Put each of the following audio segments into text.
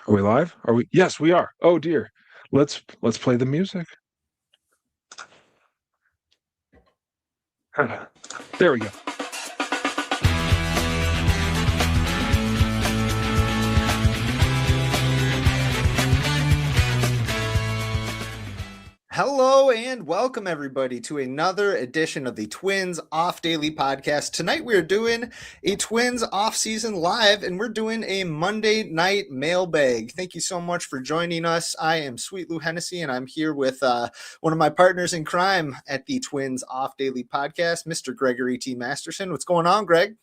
Are we live? Are we? Yes, we are. Oh dear. Let's play the music. There we go. Hello and welcome everybody to another edition of the Twins Off Daily Podcast. Tonight we're doing a Twins Off-Season Live and we're doing a Monday night mailbag. Thank you so much for joining us. I am Sweet Lou Hennessy and I'm here with one of my partners in crime at the Twins Off Daily Podcast, Mr. Gregory T. Masterson. What's going on, Greg?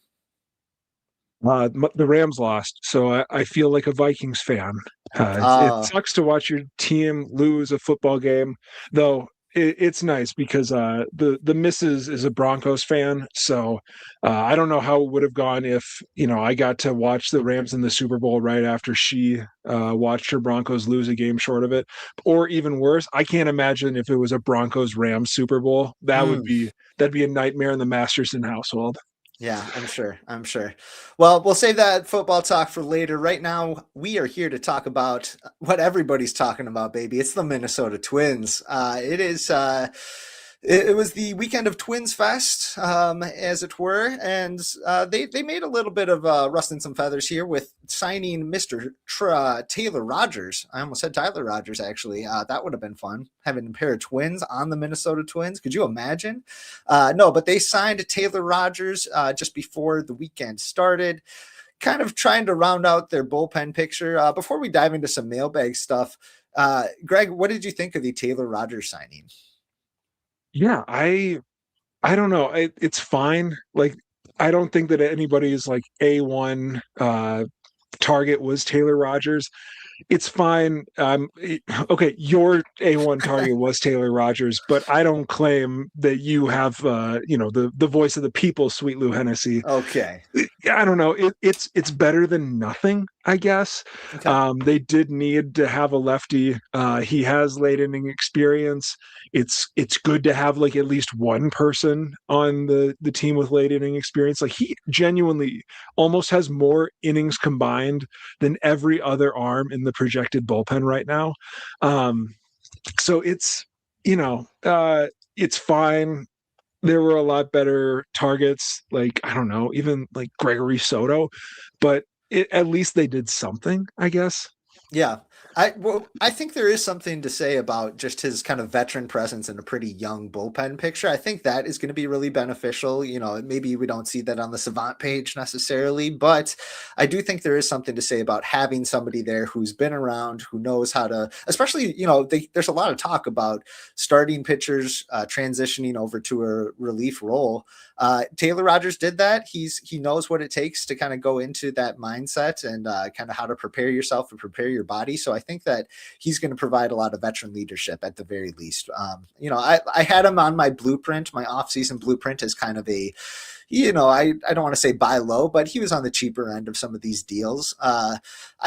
The Rams lost, so I feel like a Vikings fan. It sucks to watch your team lose a football game, though. It's nice because the missus is a Broncos fan, so I don't know how it would have gone if I got to watch the Rams in the Super Bowl right after she watched her Broncos lose a game short of it, or even worse, I can't imagine if it was a Broncos Rams Super Bowl. That'd be a nightmare in the Masterson household. Yeah, I'm sure. Well, we'll save that football talk for later. Right now, we are here to talk about what everybody's talking about, baby. It's the Minnesota Twins. It was the weekend of Twins Fest, as it were, and they made a little bit of rustling some feathers here with signing Mr. Taylor Rogers. I almost said Tyler Rogers, actually. That would have been fun, having a pair of twins on the Minnesota Twins. Could you imagine? No, but they signed Taylor Rogers just before the weekend started, kind of trying to round out their bullpen picture. Before we dive into some mailbag stuff, Greg, what did you think of the Taylor Rogers signing? Yeah, I don't know. It's fine. Like, I don't think that anybody's like A1 target was Taylor Rogers. It's fine. Okay, your A1 target was Taylor Rogers, but I don't claim that you have the voice of the people, Sweet Lou Hennessy. Okay. I don't know. It's better than nothing, I guess. Okay. They did need to have a lefty. He has late inning experience. It's good to have like at least one person on the team with late inning experience. Like, he genuinely almost has more innings combined than every other arm in the projected bullpen right now. So it's fine. There were a lot better targets, like, I don't know, even like Gregory Soto, but at least they did something, I guess. Yeah. I think there is something to say about just his kind of veteran presence in a pretty young bullpen picture. I think that is going to be really beneficial. Maybe we don't see that on the Savant page necessarily, but I do think there is something to say about having somebody there who's been around, who knows how to, especially, there's a lot of talk about starting pitchers transitioning over to a relief role. Taylor Rogers did that. He knows what it takes to kind of go into that mindset and kind of how to prepare yourself and prepare your body. So I think that he's going to provide a lot of veteran leadership at the very least. I had him on my blueprint, my off-season blueprint, as kind of a, I don't want to say buy low, but he was on the cheaper end of some of these deals. I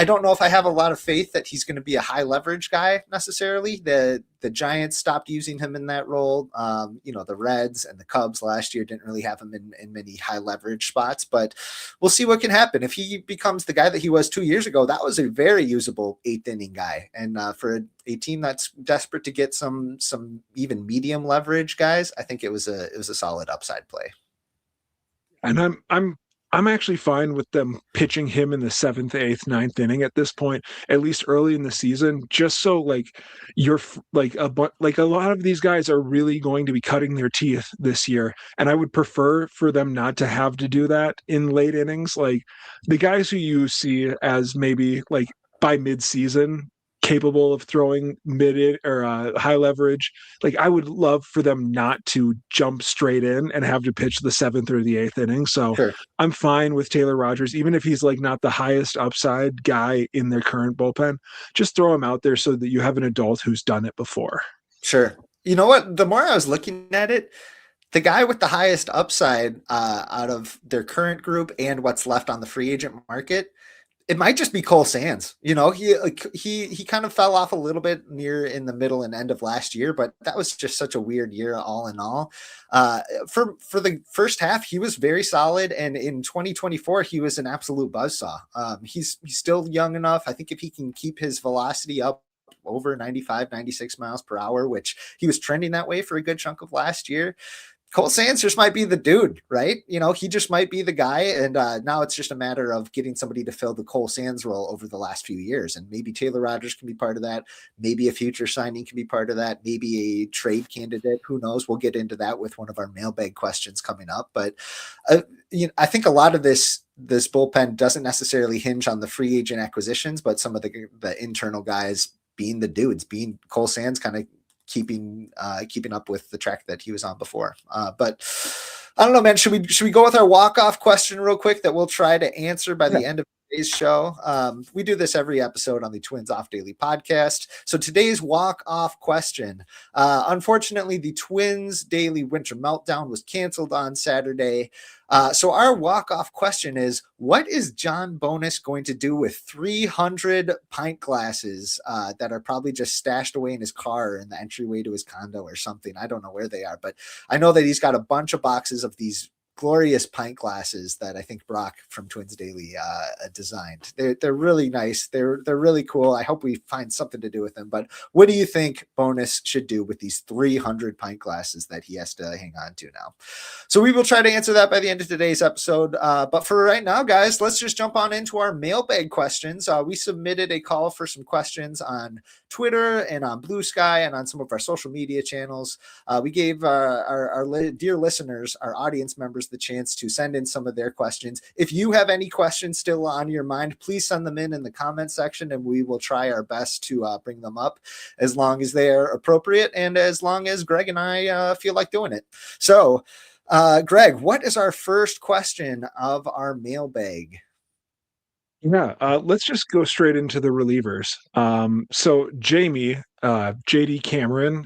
don't know if I have a lot of faith that he's going to be a high leverage guy necessarily. The Giants stopped using him in that role. The Reds and the Cubs last year didn't really have him in many high leverage spots, but we'll see what can happen. If he becomes the guy that he was 2 years ago, that was a very usable eighth inning guy. And for a team that's desperate to get some even medium leverage guys, I think it was a solid upside play. And I'm actually fine with them pitching him in the seventh, eighth, ninth inning at this point, at least early in the season, just so like you're like a lot of these guys are really going to be cutting their teeth this year, and I would prefer for them not to have to do that in late innings. Like, the guys who you see as maybe like by mid-season capable of throwing mid or high leverage, like, I would love for them not to jump straight in and have to pitch the seventh or the eighth inning. So Sure. I'm fine with Taylor Rogers, even if he's like not the highest upside guy in their current bullpen. Just throw him out there so that you have an adult who's done it before. Sure. You know what? The more I was looking at it, the guy with the highest upside out of their current group and what's left on the free agent market, It might just be Cole Sands. He kind of fell off a little bit near in the middle and end of last year, but that was just such a weird year all in all. For the first half, he was very solid, and in 2024, he was an absolute buzzsaw. He's still young enough. I think if he can keep his velocity up over 95, 96 miles per hour, which he was trending that way for a good chunk of last year, Cole Sands just might be the dude, right? He just might be the guy. And now it's just a matter of getting somebody to fill the Cole Sands role over the last few years. And maybe Taylor Rogers can be part of that. Maybe a future signing can be part of that. Maybe a trade candidate. Who knows? We'll get into that with one of our mailbag questions coming up. But I think a lot of this bullpen doesn't necessarily hinge on the free agent acquisitions, but some of the internal guys being the dudes, being Cole Sands kind of keeping up with the track that he was on before. But I don't know, man. Should we go with our walk-off question real quick that we'll try to answer by the end of today's show? We do this every episode on the Twins Off Daily podcast. So today's walk-off question. Unfortunately, the Twins Daily Winter Meltdown was canceled on Saturday. So our walk-off question is, what is John Bonus going to do with 300 pint glasses that are probably just stashed away in his car in the entryway to his condo or something? I don't know where they are, but I know that he's got a bunch of boxes of these glorious pint glasses that I think Brock from Twins Daily designed. They're really nice. They're really cool. I hope we find something to do with them. But what do you think Bonus should do with these 300 pint glasses that he has to hang on to now? So we will try to answer that by the end of today's episode. But for right now, guys, let's just jump on into our mailbag questions. We submitted a call for some questions on Twitter and on Blue Sky and on some of our social media channels. We gave our dear listeners, our audience members, the chance to send in some of their questions. If you have any questions still on your mind, please send them in the comment section, and we will try our best to bring them up as long as they are appropriate and as long as Greg and I feel like doing it. So, Greg, what is our first question of our mailbag? Yeah, let's just go straight into the relievers. So Jamie, JD Cameron,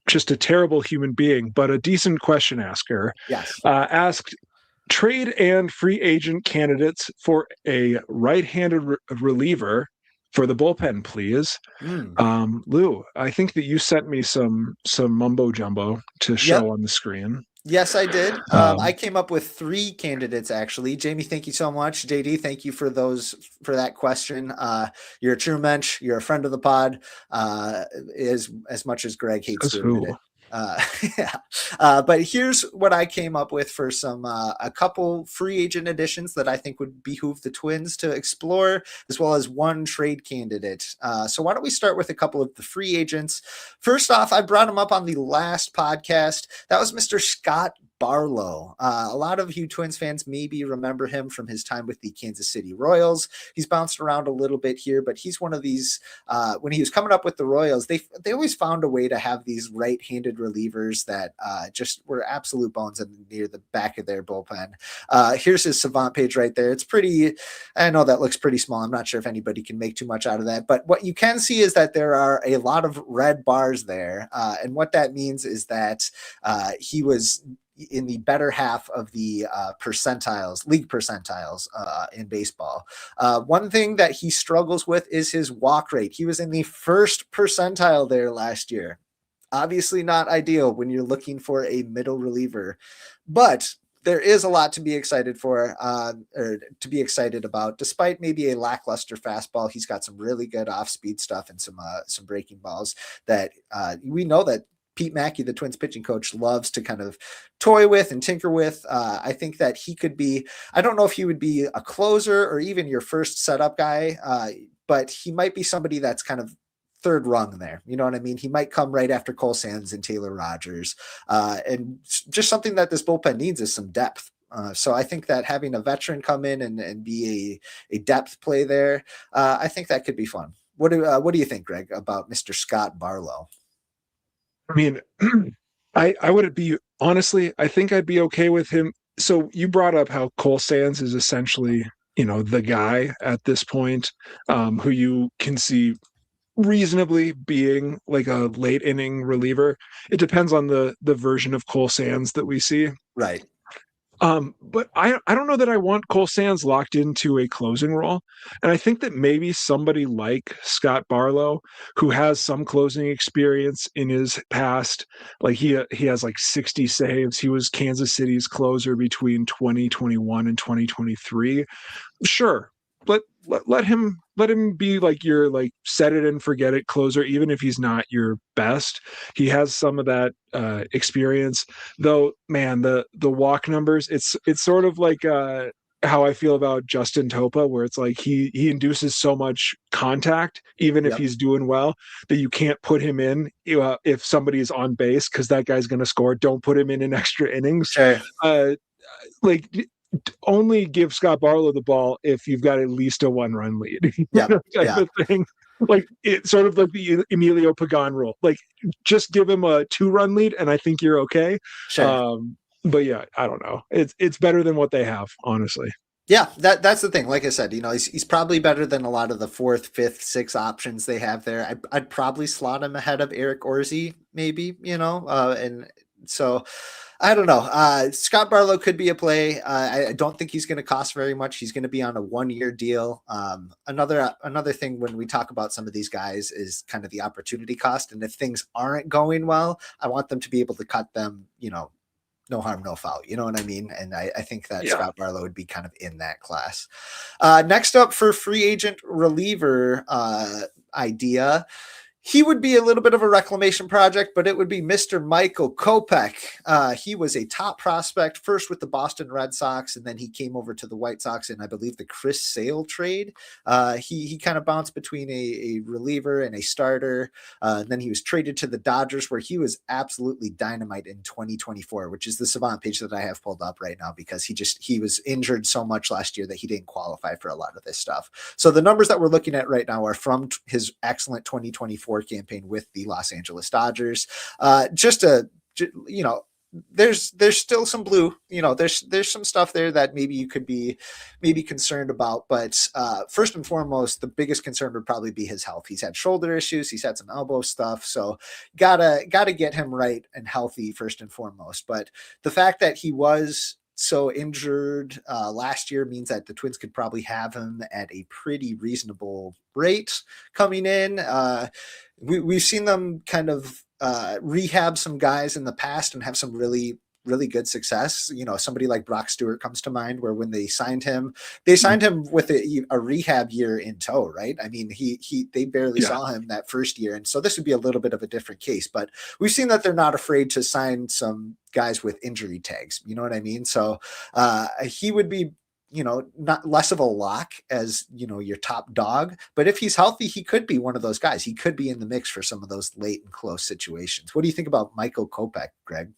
just a terrible human being, but a decent question asker. Yes. Asked trade and free agent candidates for a right-handed reliever for the bullpen, please. Lou, I think that you sent me some mumbo jumbo to show on the screen. Yes, I did. I came up with 3 candidates, actually. Jamie, thank you so much. JD, thank you for that question. You're a true mensch. You're a friend of the pod, as much as Greg hates to admit it. But here's what I came up with for a couple free agent additions that I think would behoove the Twins to explore, as well as one trade candidate. So why don't we start with a couple of the free agents? First off, I brought him up on the last podcast. That was Mr. Scott Barlow. A lot of you Twins fans maybe remember him from his time with the Kansas City Royals. He's bounced around a little bit here, but he's one of these, when he was coming up with the Royals, they always found a way to have these right-handed relievers that just were absolute bones near the back of their bullpen. Here's his Savant page right there. It's pretty, I know that looks pretty small. I'm not sure if anybody can make too much out of that, but what you can see is that there are a lot of red bars there. And what that means is that he was in the better half of the league percentiles in baseball. One thing that he struggles with is his walk rate. He was in the first percentile there last year. Obviously not ideal when you're looking for a middle reliever, but there is a lot to be excited for, or to be excited about. Despite maybe a lackluster fastball, he's got some really good off-speed stuff and some breaking balls that we know that Pete Mackey, the Twins pitching coach, loves to kind of toy with and tinker with. I think that he could be, I don't know if he would be a closer or even your first setup guy, but he might be somebody that's kind of third rung there. You know what I mean? He might come right after Cole Sands and Taylor Rogers. And just something that this bullpen needs is some depth. So I think that having a veteran come in and be a depth play there, I think that could be fun. What do you think, Greg, about Mr. Scott Barlow? I mean, I would be, honestly, I think I'd be okay with him. So you brought up how Cole Sands is essentially, the guy at this point, who you can see reasonably being like a late inning reliever. It depends on the version of Cole Sands that we see. Right. But I don't know that I want Cole Sands locked into a closing role. And I think that maybe somebody like Scott Barlow, who has some closing experience in his past, like he has like 60 saves. He was Kansas City's closer between 2021 and 2023. Sure. Let him be like your like set it and forget it closer, even if he's not your best. He has some of that experience, though. Man, the walk numbers, it's sort of like how I feel about Justin Topa, where it's like he induces so much contact, even if Yep. he's doing well, that you can't put him in if somebody's on base because that guy's going to score. Don't put him in extra innings. Sure. Like only give Scott Barlow the ball if you've got at least a 1-run lead. Yep. Type Yeah. of thing. Like it's sort of like the Emilio Pagan rule. Like just give him a 2-run lead and I think you're okay. Sure. But yeah, I don't know. It's better than what they have, honestly. Yeah, that's the thing. Like I said, he's probably better than a lot of the fourth, fifth, sixth options they have there. I'd probably slot him ahead of Eric Orsi, maybe, and so I don't know. Scott Barlow could be a play. I don't think he's going to cost very much. He's going to be on a 1-year deal. Another thing when we talk about some of these guys is kind of the opportunity cost. And if things aren't going well, I want them to be able to cut them, no harm, no foul. You know what I mean? And I think that Scott Barlow would be kind of in that class. Next up for free agent reliever idea, he would be a little bit of a reclamation project, but it would be Mr. Michael Kopech. He was a top prospect, first with the Boston Red Sox, and then he came over to the White Sox in, I believe, the Chris Sale trade. He kind of bounced between a reliever and a starter. Then he was traded to the Dodgers, where he was absolutely dynamite in 2024, which is the Savant page that I have pulled up right now, because he was injured so much last year that he didn't qualify for a lot of this stuff. So the numbers that we're looking at right now are from his excellent 2024 campaign with the Los Angeles Dodgers. There's still some blue, there's some stuff there that maybe you could be concerned about, but first and foremost, the biggest concern would probably be his health. He's had shoulder issues, he's had some elbow stuff, so gotta get him right and healthy first and foremost. But the fact that he was so injured last year means that the Twins could probably have him at a pretty reasonable rate coming in. We've seen them kind of rehab some guys in the past and have some really good success. Somebody like Brock Stewart comes to mind, where when they signed him with a rehab year in tow, right? I mean, they barely saw him that first year. And so this would be a little bit of a different case, but we've seen that they're not afraid to sign some guys with injury tags. You know what I mean? So he would be, not less of a lock as, your top dog, but if he's healthy, he could be one of those guys. He could be in the mix for some of those late and close situations. What do you think about Michael Kopech, Greg?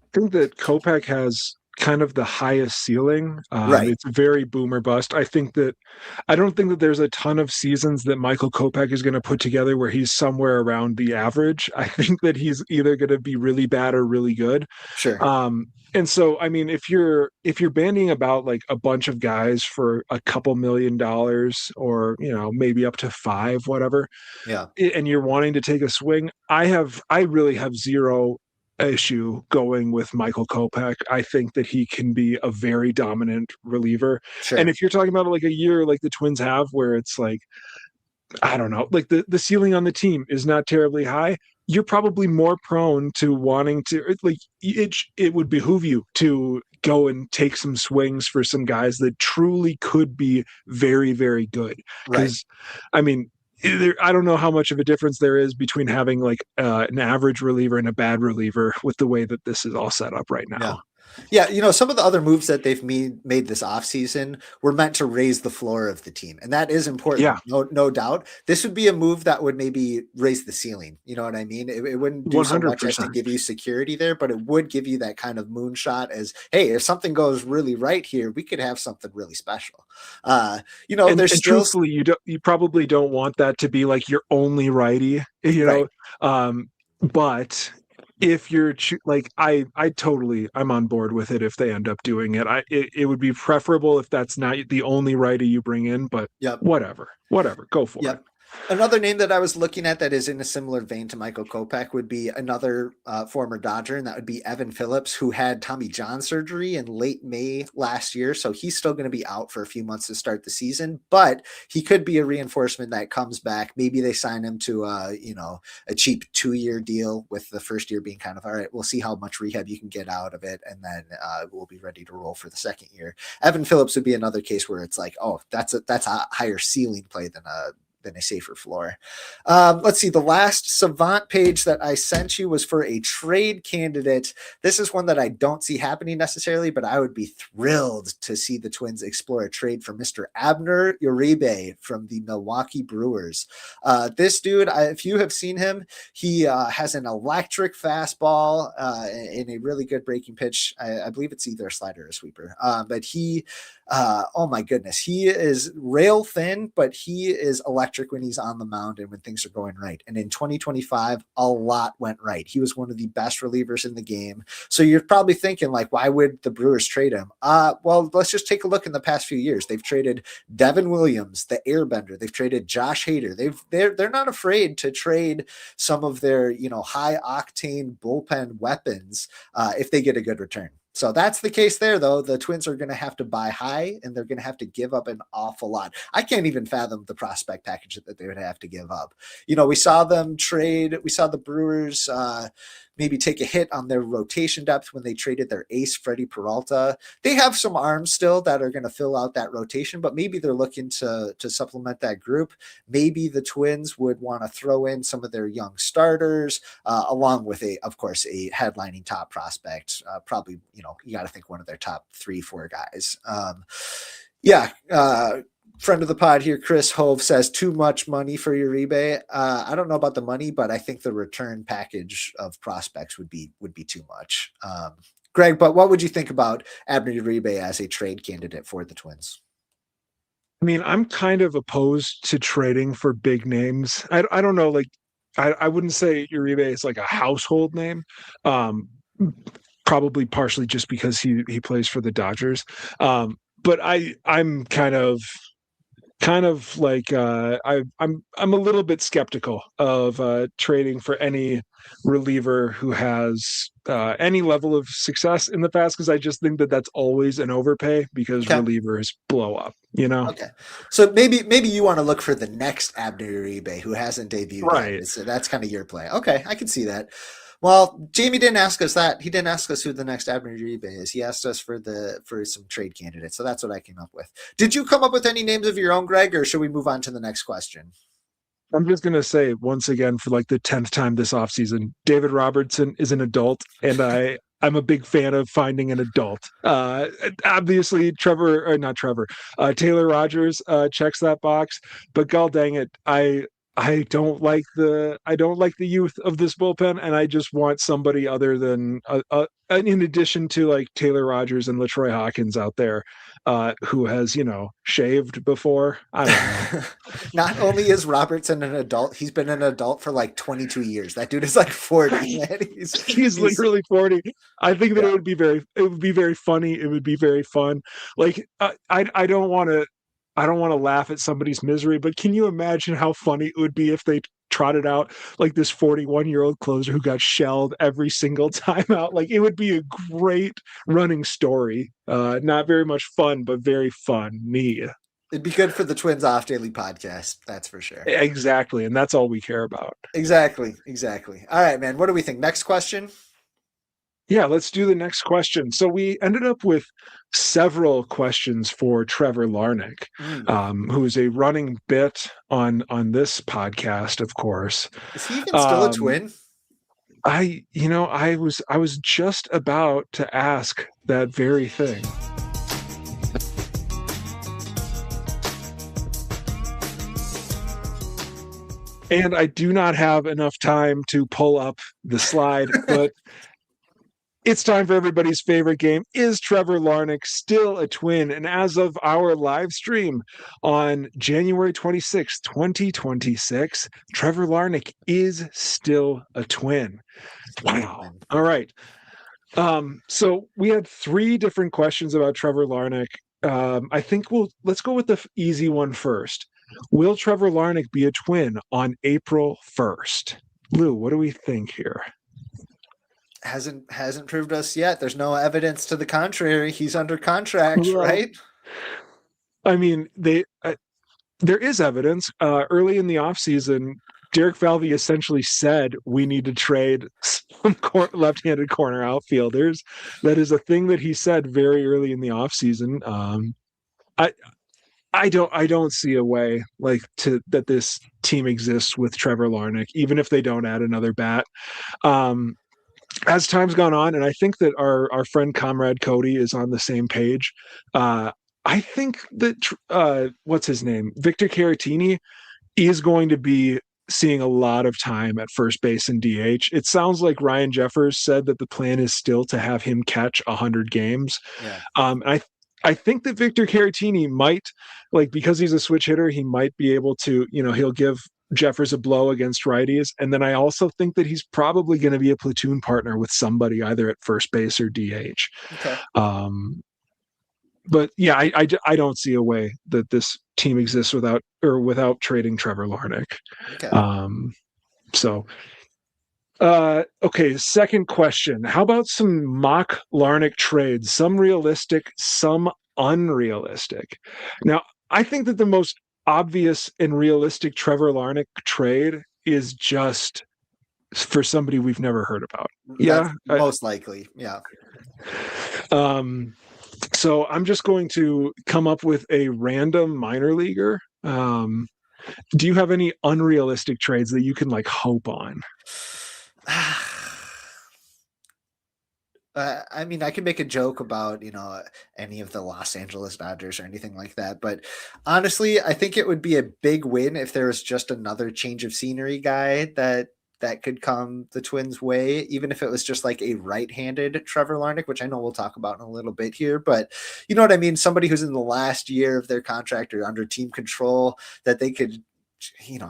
I think that Kopech has kind of the highest ceiling. Right. It's very boomer bust. I don't think that there's a ton of seasons that Michael Kopech is going to put together where he's somewhere around the average. I think that he's either going to be really bad or really good. Sure. And so, I mean, if you're bandying about like a bunch of guys for a couple $1 million or, maybe up to 5, whatever, yeah, and you're wanting to take a swing, I really have zero issue going with Michael Kopech. I think that he can be a very dominant reliever. sure. And if you're talking about like a year like the Twins have, where it's like, I don't know, like the ceiling on the team is not terribly high, you're probably more prone to wanting to, like, it would behoove you to go and take some swings for some guys that truly could be very, very good. Because, right. I mean, I don't know how much of a difference there is between having like an average reliever and a bad reliever with the way that this is all set up right now. Yeah, some of the other moves that they've made this offseason were meant to raise the floor of the team. And that is important. Yeah. No doubt. This would be a move that would maybe raise the ceiling. You know what I mean? It wouldn't do 100%. So much as to give you security there, but it would give you that kind of moonshot as, hey, if something goes really right here, we could have something really special. And truthfully, you probably don't want that to be like your only righty, right. But if you're like, I'm on board with it if they end up doing it. It would be preferable if that's not the only righty you bring in, but whatever, go for it. Another name that I was looking at that is in a similar vein to Michael Kopech would be another former Dodger, and that would be Evan Phillips, who had Tommy John surgery in late May last year. So he's still going to be out for a few months to start the season, but he could be a reinforcement that comes back. Maybe they sign him to a cheap 2-year deal, with the first year being kind of, all right, we'll see how much rehab you can get out of it, and then we'll be ready to roll for the second year. Evan Phillips would be another case where it's like, oh, that's a higher ceiling play than a safer floor. Let's see. The last Savant page that I sent you was for a trade candidate. This is one that I don't see happening necessarily, but I would be thrilled to see the Twins explore a trade for Mr. Abner Uribe from the Milwaukee Brewers. This dude, if you have seen him, he has an electric fastball and a really good breaking pitch. I believe it's either a slider or a sweeper. But he, oh my goodness, he is rail thin, but he is electric when he's on the mound and when things are going right. And in 2025, a lot went right. He was one of the best relievers in the game. So you're probably thinking, like, why would the Brewers trade him? Well, let's just take a look in the past few years. They've traded Devin Williams, the Airbender. They've traded Josh Hader. They're not afraid to trade some of their high octane bullpen weapons if they get a good return. So that's the case there, though. The Twins are going to have to buy high, and they're going to have to give up an awful lot. I can't even fathom the prospect package that they would have to give up. We saw them trade. We saw the Brewers maybe take a hit on their rotation depth when they traded their ace, Freddie Peralta. They have some arms still that are going to fill out that rotation, but maybe they're looking to supplement that group. Maybe the Twins would want to throw in some of their young starters, along with of course, a headlining top prospect. Probably, you got to think one of their top 3-4 guys. Friend of the pod here, Chris Hove, says too much money for Uribe. I don't know about the money, but I think the return package of prospects would be too much. Greg, but what would you think about Abner Uribe as a trade candidate for the Twins? I mean, I'm kind of opposed to trading for big names. I don't know, like I wouldn't say Uribe is like a household name. Probably partially just because he plays for the Dodgers. But I'm kind of like I'm a little bit skeptical of trading for any reliever who has any level of success in the past, because I just think that that's always an overpay, because relievers blow up. Okay, so maybe you want to look for the next Abner Uribe who hasn't debuted right. yet. So that's kind of your play. Okay, I can see that. Well, Jamie didn't ask us that. He didn't ask us who the next Abner Uribe is. He asked us for some trade candidates. So that's what I came up with. Did you come up with any names of your own, Greg, or should we move on to the next question? I'm just going to say once again, for like the 10th time this offseason, David Robertson is an adult, and I'm a big fan of finding an adult. Obviously, Taylor Rogers checks that box, but god dang it, I don't like the youth of this bullpen, and I just want somebody other than in addition to like Taylor Rogers and LaTroy Hawkins out there, who has shaved before. I don't know. Not only is Robertson an adult, he's been an adult for like 22 years. That dude is like 40. Man. He's literally 40. I think that it would be very funny. It would be very fun. Like I don't want to laugh at somebody's misery, but can you imagine how funny it would be if they trotted out like this 41-year-old closer who got shelled every single time out? Like, it would be a great running story. Not very much fun, but very fun. It'd be good for the Twins Off Daily podcast. That's for sure. Exactly. And that's all we care about. Exactly. All right, man. What do we think? Next question? Yeah, let's do the next question. So we ended up with several questions for Trevor Larnach, who is a running bit on this podcast, of course. Is he even still a Twin? I was just about to ask that very thing. And I do not have enough time to pull up the slide, but it's time for everybody's favorite game. Is Trevor Larnach still a Twin? And as of our live stream on January 26, 2026, Trevor Larnach is still a Twin. Wow. All right. So we had 3 different questions about Trevor Larnach. I think let's go with the easy one first. Will Trevor Larnach be a Twin on April 1st? Lou, what do we think here? Hasn't proved us yet. There's no evidence to the contrary. He's under contract, Well, right? I mean, there is evidence. Early in the offseason, Derek Falvey essentially said we need to trade some left-handed corner outfielders. That is a thing that he said very early in the offseason. I don't see a way that this team exists with Trevor Larnach, even if they don't add another bat. As time's gone on, and I think that our friend Comrade Cody is on the same page. I think that what's his name, Victor Caratini, is going to be seeing a lot of time at first base and DH. It sounds like Ryan Jeffers said that the plan is still to have him catch 100 games. Yeah. I think that Victor Caratini might, because he's a switch hitter, he might be able to, he'll give Jeffers a blow against righties. And then I also think that he's probably going to be a platoon partner with somebody either at first base or DH. Okay. But yeah, I don't see a way that this team exists without trading Trevor Larnach. Okay. Okay, second question. How about some mock Larnach trades? Some realistic, some unrealistic. Now, I think that the most obvious and realistic Trevor Larnach trade is just for somebody we've never heard about. Yeah, most likely. Yeah. So I'm just going to come up with a random minor leaguer. Do you have any unrealistic trades that you can hope on? I mean, I could make a joke about, any of the Los Angeles Dodgers or anything like that. But honestly, I think it would be a big win if there was just another change of scenery guy that could come the Twins' way, even if it was just a right-handed Trevor Larnach, which I know we'll talk about in a little bit here. But you know what I mean? Somebody who's in the last year of their contract or under team control that they could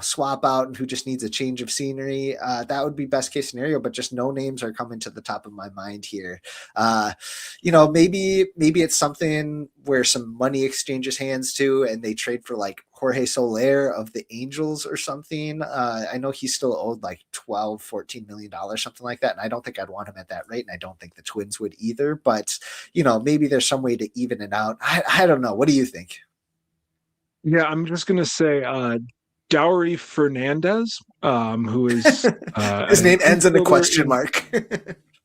swap out and who just needs a change of scenery. That would be best case scenario, but just no names are coming to the top of my mind here. Maybe it's something where some money exchanges hands too, and they trade for Jorge Soler of the Angels or something. I know he's still owed $12-14 million, something like that. And I don't think I'd want him at that rate. And I don't think the Twins would either, but maybe there's some way to even it out. I don't know. What do you think? Yeah, I'm just going to say, Dowry Fernandez, who is his name ends in a question mark.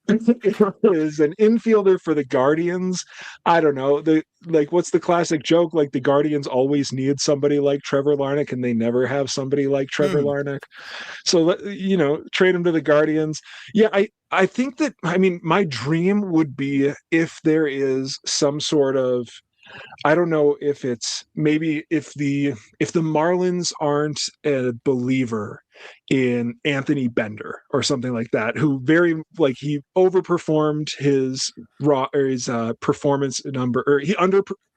Is an infielder for the Guardians. I don't know. What's the classic joke? The Guardians always need somebody like Trevor Larnach, and they never have somebody like Trevor Larnach. So trade him to the Guardians. Yeah, I think that. I mean, my dream would be if there is some sort of. I don't know if it's maybe if the Marlins aren't a believer in Anthony Bender or something like that, who he overperformed his performance number, or he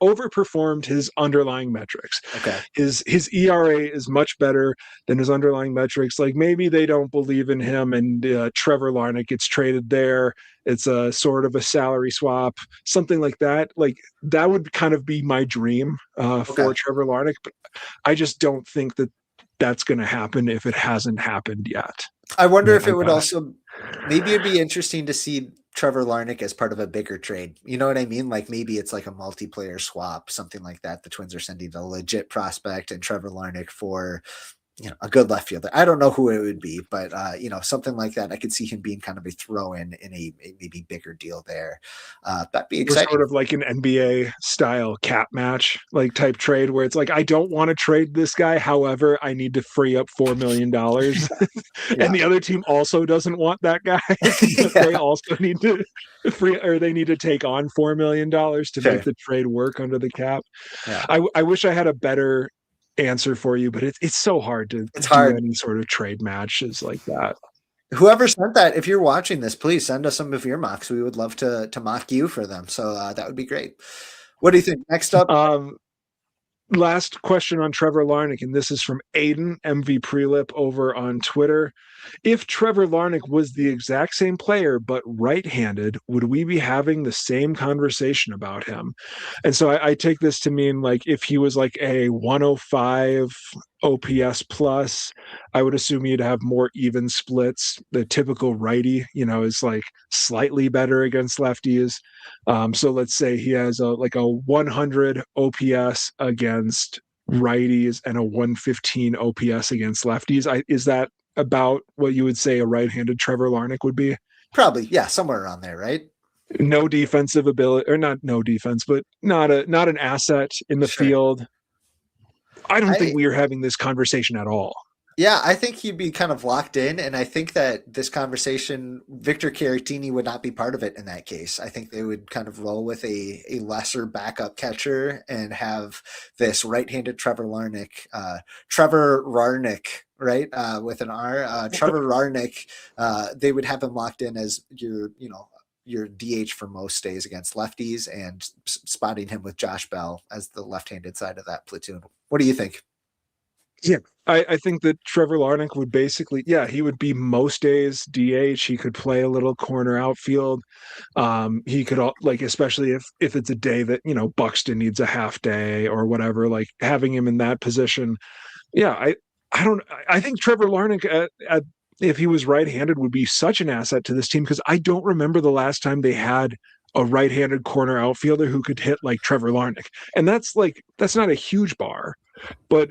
overperformed his underlying metrics. Okay. His ERA is much better than his underlying metrics. Maybe they don't believe in him, and Trevor Larnach gets traded there. It's a sort of a salary swap, something like that. That would kind of be my dream for Trevor Larnach, but I just don't think that that's going to happen if it hasn't happened yet. I wonder if it would also, maybe it'd be interesting to see Trevor Larnach as part of a bigger trade. You know what I mean? Maybe it's a multiplayer swap, something like that. The Twins are sending a legit prospect and Trevor Larnach for a good left fielder. I don't know who it would be, but something like that. I could see him being kind of a throw-in in a maybe bigger deal there. That'd be exciting. Sort of like an NBA style cap match type trade where it's I don't want to trade this guy. However, I need to free up $4 million. And the other team also doesn't want that guy. They also need to they need to take on $4 million to make the trade work under the cap. Yeah. I wish I had a better answer for you, but it's so hard to do any sort of trade matches like that. Whoever sent that, if you're watching this, please send us some of your mocks. We would love to mock you for them. So that would be great. What do you think? Next up, last question on Trevor Larnach, and this is from Aiden MV Prelip over on Twitter. If Trevor Larnach was the exact same player but right-handed, would we be having the same conversation about him? And so I take this to mean like if he was like a 105 OPS plus, I would assume he'd have more even splits. The typical righty, is like slightly better against lefties. So let's say he has a 100 OPS against righties and a 115 OPS against lefties. Is that about what you would say a right-handed Trevor Larnach would be? Probably, yeah, somewhere around there, right? No defensive ability, or not no defense, but not an asset in the field. I don't think we are having this conversation at all. Yeah, I think he'd be kind of locked in, and I think that this conversation, Victor Caratini would not be part of it in that case. I think they would kind of roll with a lesser backup catcher and have this right-handed Trevor Larnach, right, with an R, Trevor Larnach. They would have him locked in as your DH for most days against lefties, and spotting him with Josh Bell as the left-handed side of that platoon. What do you think? Yeah, I think that Trevor Larnach would basically, he would be most days DH. He could play a little corner outfield. He could, especially if it's a day that, Buxton needs a half day or whatever, like having him in that position. Yeah, I think Trevor Larnach, if he was right-handed, would be such an asset to this team, because I don't remember the last time they had a right-handed corner outfielder who could hit like Trevor Larnach. And that's not a huge bar, but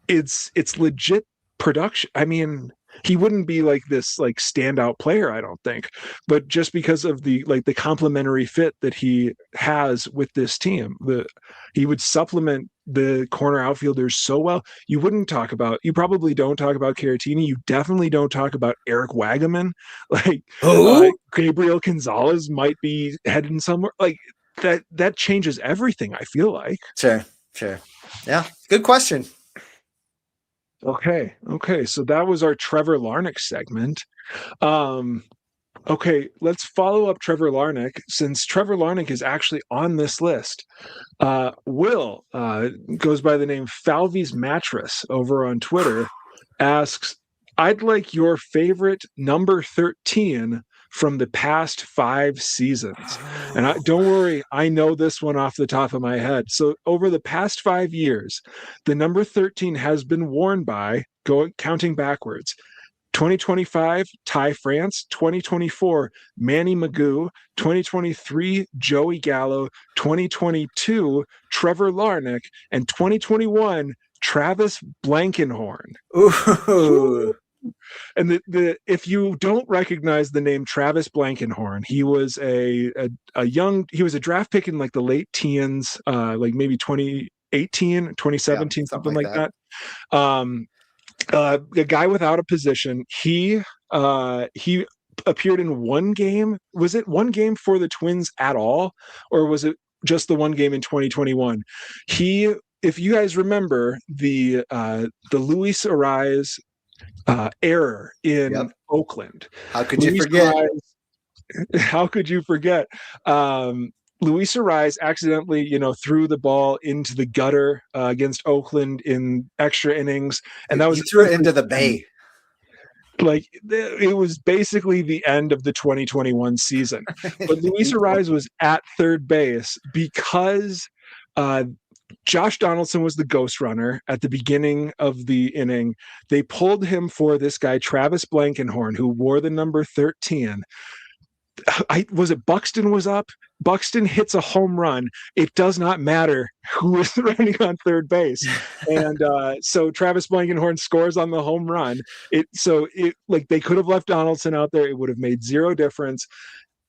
it's legit production. I mean, he wouldn't be like this like standout player, I don't think, but just because of the complementary fit that he has with this team, he would supplement the corner outfielders so well. You probably don't talk about Caratini. You definitely don't talk about Eric Wagaman. Gabriel Gonzalez might be heading somewhere like that. That changes everything, I feel like. Sure. Yeah, good question. Okay. So that was our Trevor Larnach segment. Okay, let's follow up Trevor Larnach, since Trevor Larnach is actually on this list. Will goes by the name Falvy's Mattress over on Twitter, asks, I'd like your favorite number 13 from the past 5 seasons. And don't worry, I know this one off the top of my head. So over the past 5 years, the number 13 has been worn by, counting backwards, 2025, Ty France, 2024, Manny Magoo, 2023, Joey Gallo, 2022, Trevor Larnach, and 2021, Travis Blankenhorn. Ooh. And if you don't recognize the name Travis Blankenhorn, he was he was a draft pick in like the late teens, like maybe 2018, 2017, something like that. A guy without a position. He appeared in one game. Was it one game for the Twins at all, or was it just the one game in 2021? If you guys remember the Luis Arraez error in Oakland. How could you forget? How could you forget? Luis Arraez accidentally, threw the ball into the gutter against Oakland in extra innings, and that was he threw it into the bay. Like it was basically the end of the 2021 season. But Luis Arraez was at third base because Josh Donaldson was the ghost runner at the beginning of the inning. They pulled him for this guy, Travis Blankenhorn, who wore the number 13. Was it Buxton was up? Buxton hits a home run. It does not matter who is running on third base. And so Travis Blankenhorn scores on the home run. They could have left Donaldson out there. It would have made zero difference.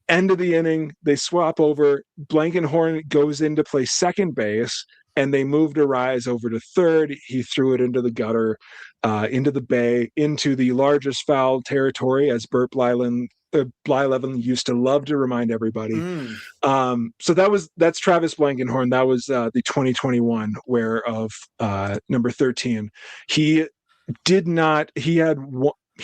End of the inning, they swap over. Blankenhorn goes in to play second base, and they moved Arraez over to third. He threw it into the gutter, into the bay, into the largest foul territory, as Burt Blyleven used to love to remind everybody. So that's Travis Blankenhorn. That was the 2021 wear of number 13. He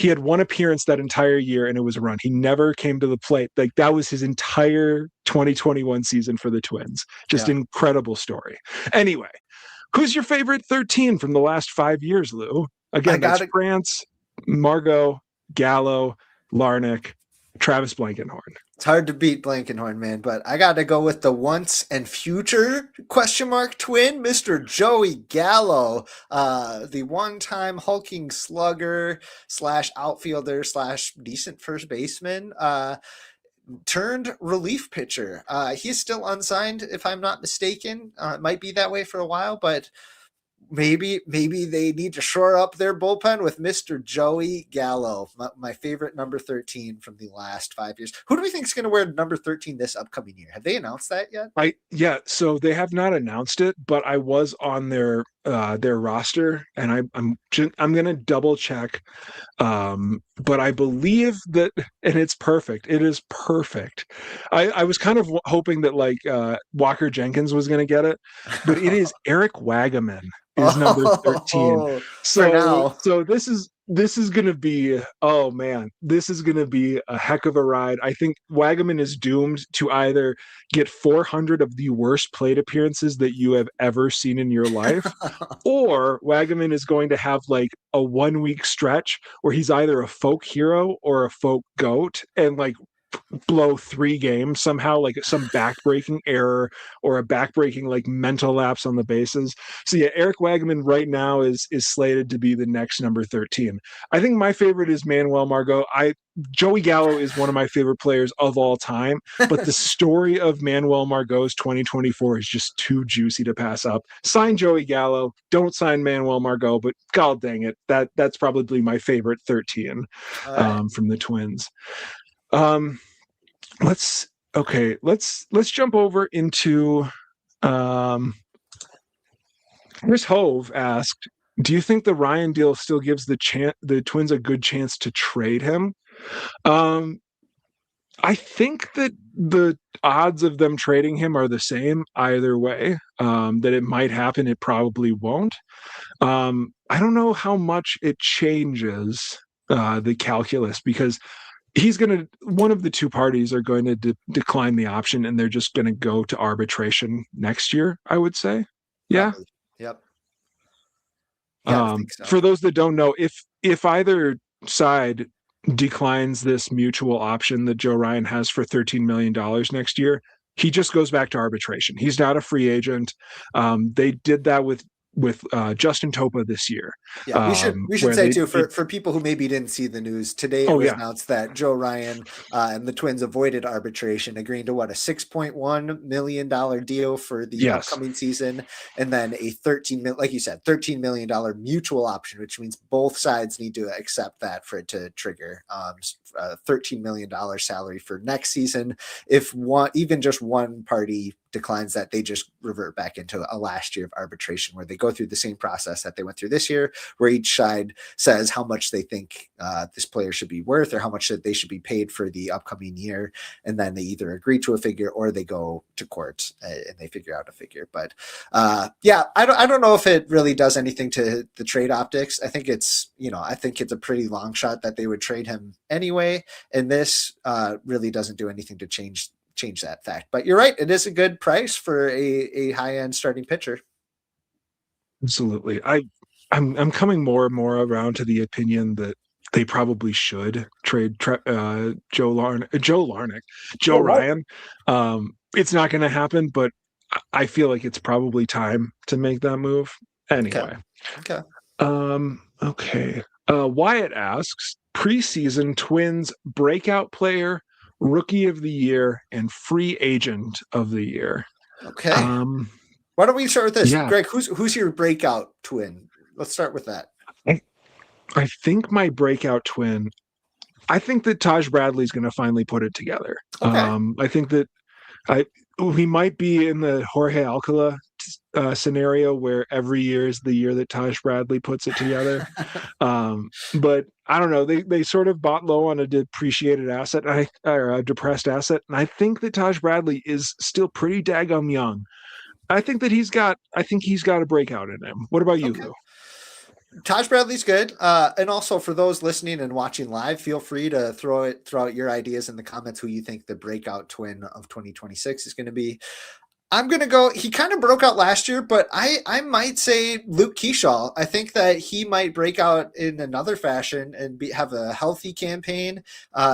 had one appearance that entire year, and it was a run. He never came to the plate. Like that was his entire 2021 season for the Twins. Just incredible story. Anyway, Who's your favorite 13 from the last 5 years, Lou? Again, that's France, Margot, Gallo, Larnach, Travis Blankenhorn. It's hard to beat Blankenhorn, man, but I got to go with the once and future question mark twin, Mr. Joey Gallo, the one-time hulking slugger / outfielder / decent first baseman, turned relief pitcher. He's still unsigned, if I'm not mistaken. It might be that way for a while, but maybe they need to shore up their bullpen with Mr. Joey Gallo, my favorite number 13 from the last 5 years. Who do we think is going to wear number 13 this upcoming year? Have they announced that yet? So they have not announced it, but I was on their roster, and I'm going to double check. But I believe that, and it's perfect. It is perfect. I was kind of hoping that Walker Jenkins was going to get it, but it is Eric Wagaman is number 13. So this is going to be, oh man, this is going to be a heck of a ride. I think Wagaman is doomed to either get 400 of the worst plate appearances that you have ever seen in your life, or Wagaman is going to have like a 1 week stretch where he's either a folk hero or a folk goat and blow 3 games somehow, like some backbreaking error or a backbreaking mental lapse on the bases. So yeah, Eric Wagaman right now is slated to be the next number 13. I think my favorite is Manuel Margot. Joey Gallo is one of my favorite players of all time, but the story of Manuel Margot's 2024 is just too juicy to pass up. Sign Joey Gallo, don't sign Manuel Margot, but god dang it, that's probably my favorite 13 from the Twins. Let's jump over into Chris Hove asked, do you think the Ryan deal still gives the Twins a good chance to trade him? I think that the odds of them trading him are the same either way. That it might happen, it probably won't. I don't know how much it changes the calculus, because one of the two parties are going to decline the option, and they're just going to go to arbitration next year, I would say. Yeah. Probably. Yep. Yeah, I think so. For those that don't know, if either side declines this mutual option that Joe Ryan has for $13 million next year, he just goes back to arbitration. He's not a free agent. They did that with Justin Topa this year. Yeah, we should say too, for people who maybe didn't see the news today, it was announced that Joe Ryan and the Twins avoided arbitration, agreeing to a $6.1 million deal for the upcoming season, and then a $13 million mutual option, which means both sides need to accept that for it to trigger $13 million salary for next season. If even just one party declines that, they just revert back into a last year of arbitration, where they go through the same process that they went through this year, where each side says how much they think this player should be worth, or how much that they should be paid for the upcoming year, and then they either agree to a figure or they go to court and they figure out a figure. But I don't know if it really does anything to the trade optics. I think it's a pretty long shot that they would trade him anyway, and this really doesn't do anything to change that fact. But you're right, it is a good price for a high-end starting pitcher. Absolutely. I'm coming more and more around to the opinion that they probably should trade Joe Ryan. It's not going to happen, but I feel like it's probably time to make that move anyway. Okay. Wyatt asks, preseason Twins breakout player, rookie of the year, and free agent of the year. Okay. Why don't we start with this? Greg, who's your breakout twin? Let's start with that. I think my breakout twin, I think that Taj Bradley's going to finally put it together. Okay. I think that we might be in the Jorge Alcala scenario where every year is the year that Taj Bradley puts it together. But I don't know. They sort of bought low on a depreciated asset, or a depressed asset. And I think that Taj Bradley is still pretty daggum young. I think he's got a breakout in him. What about you, Lou? Taj Bradley's good. And also for those listening and watching live, feel free to throw out your ideas in the comments who you think the breakout twin of 2026 is going to be. I'm going to go. He kind of broke out last year, but I might say Luke Keyshaw. I think that he might break out in another fashion and have a healthy campaign.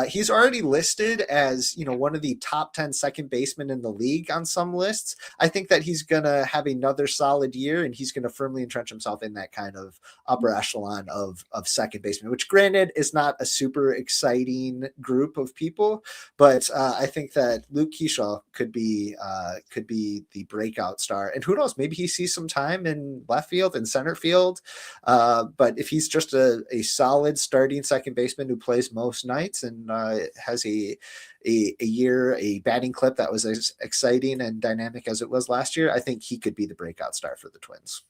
He's already listed as, one of the top 10 second basemen in the league on some lists. I think that he's going to have another solid year, and he's going to firmly entrench himself in that kind of upper echelon of second baseman, which granted is not a super exciting group of people, but I think that Luke Keyshaw could be the breakout star. And who knows, maybe he sees some time in left field and center field. But if he's just a solid starting second baseman who plays most nights and has a batting clip that was as exciting and dynamic as it was last year, I think he could be the breakout star for the Twins.